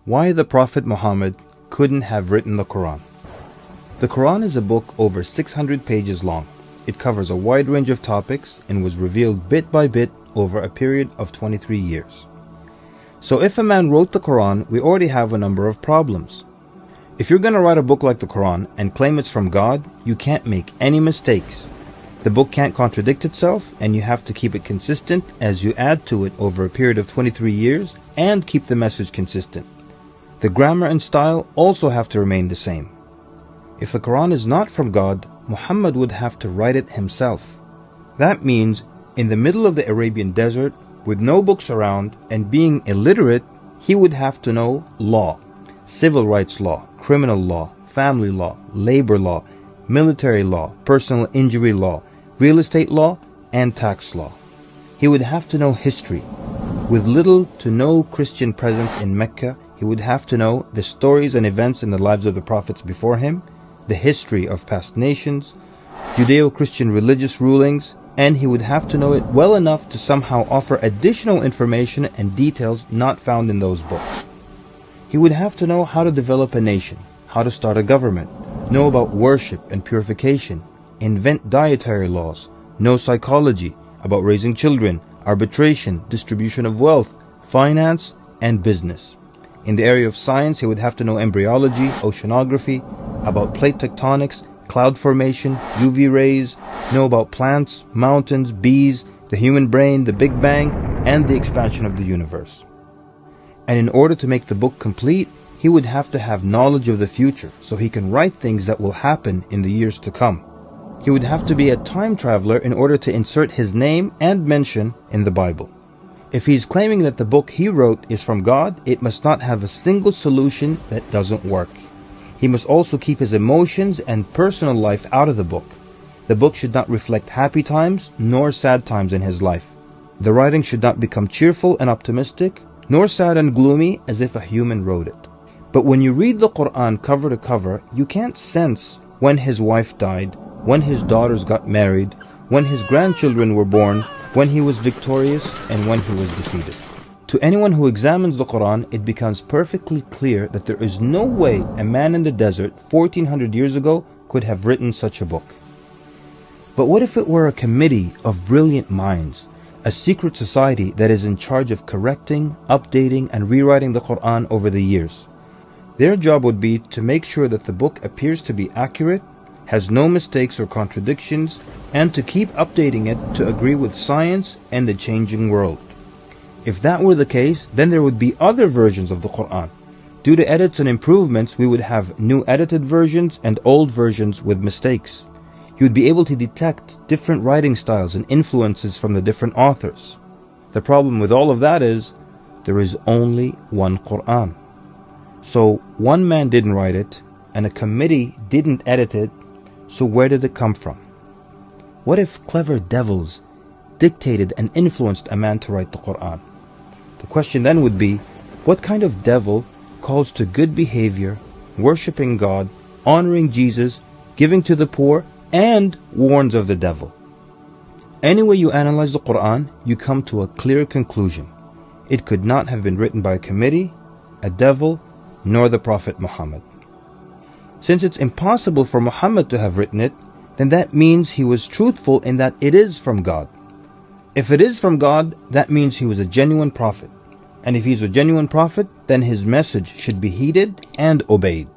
Why the Prophet Muhammad couldn't have written the Qur'an. The Qur'an is a book over 600 pages long. It covers a wide range of topics and was revealed bit by bit over a period of 23 years. So if a man wrote the Qur'an, we already have a number of problems. If you're going to write a book like the Qur'an and claim it's from God, you can't make any mistakes. The book can't contradict itself, and you have to keep it consistent as you add to it over a period of 23 years and keep the message consistent. The grammar and style also have to remain the same. If the Qur'an is not from God, Muhammad would have to write it himself. That means in the middle of the Arabian desert, with no books around and being illiterate, he would have to know law, civil rights law, criminal law, family law, labor law, military law, personal injury law, real estate law, and tax law. He would have to know history. With little to no Christian presence in Mecca, he would have to know the stories and events in the lives of the prophets before him, the history of past nations, Judeo-Christian religious rulings, and he would have to know it well enough to somehow offer additional information and details not found in those books. He would have to know how to develop a nation, how to start a government, know about worship and purification, invent dietary laws, know psychology, about raising children, arbitration, distribution of wealth, finance, and business. In the area of science, he would have to know embryology, oceanography, about plate tectonics, cloud formation, UV rays, know about plants, mountains, bees, the human brain, the Big Bang, and the expansion of the universe. And in order to make the book complete, he would have to have knowledge of the future so he can write things that will happen in the years to come. He would have to be a time traveler in order to insert his name and mention in the Bible. If he's claiming that the book he wrote is from God, it must not have a single solution that doesn't work. He must also keep his emotions and personal life out of the book. The book should not reflect happy times nor sad times in his life. The writing should not become cheerful and optimistic, nor sad and gloomy as if a human wrote it. But when you read the Qur'an cover to cover, you can't sense when his wife died, when his daughters got married, when his grandchildren were born, when he was victorious, and when he was defeated. To anyone who examines the Qur'an, it becomes perfectly clear that there is no way a man in the desert 1400 years ago could have written such a book. But what if it were a committee of brilliant minds, a secret society that is in charge of correcting, updating, and rewriting the Qur'an over the years? Their job would be to make sure that the book appears to be accurate, has no mistakes or contradictions, and to keep updating it to agree with science and the changing world. If that were the case, then there would be other versions of the Qur'an. Due to edits and improvements, we would have new edited versions and old versions with mistakes. You would be able to detect different writing styles and influences from the different authors. The problem with all of that is, there is only one Qur'an. So one man didn't write it, and a committee didn't edit it, so where did it come from? What if clever devils dictated and influenced a man to write the Qur'an? The question then would be, what kind of devil calls to good behavior, worshipping God, honoring Jesus, giving to the poor, and warns of the devil? Any way you analyze the Qur'an, you come to a clear conclusion. It could not have been written by a committee, a devil, nor the Prophet Muhammad. Since it's impossible for Muhammad to have written it, then that means he was truthful in that it is from God. If it is from God, that means he was a genuine prophet. And if he's a genuine prophet, then his message should be heeded and obeyed.